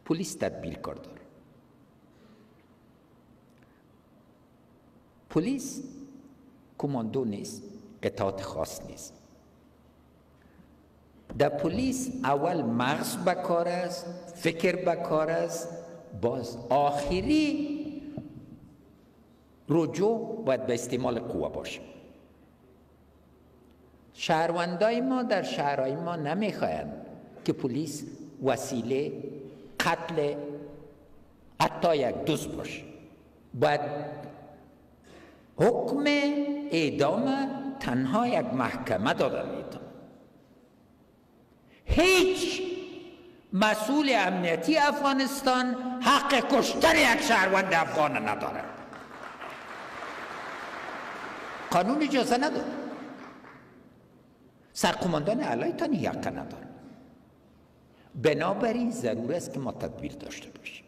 پلیس تدبیرکار داره. پلیس کماندو نیست، قطعات خاص نیست. در پلیس اول مغز بکار است، فکر بکار است، باز آخری رجوع باید به استعمال قوه باشه. شهروندای ما در شهرهای ما نمیخواهند که پلیس وسیله قتل حتی یک دوست باشه. باید حکم اعدام تنها یک محکمه داده میتونه. هیچ مسئول امنیتی افغانستان حق کشتن یک شهروند افغان نداره. قانون اجازه نداره. سرقماندان علایتان حق نداره. بنابراین ضرور است که ما تدبیر داشته باشیم.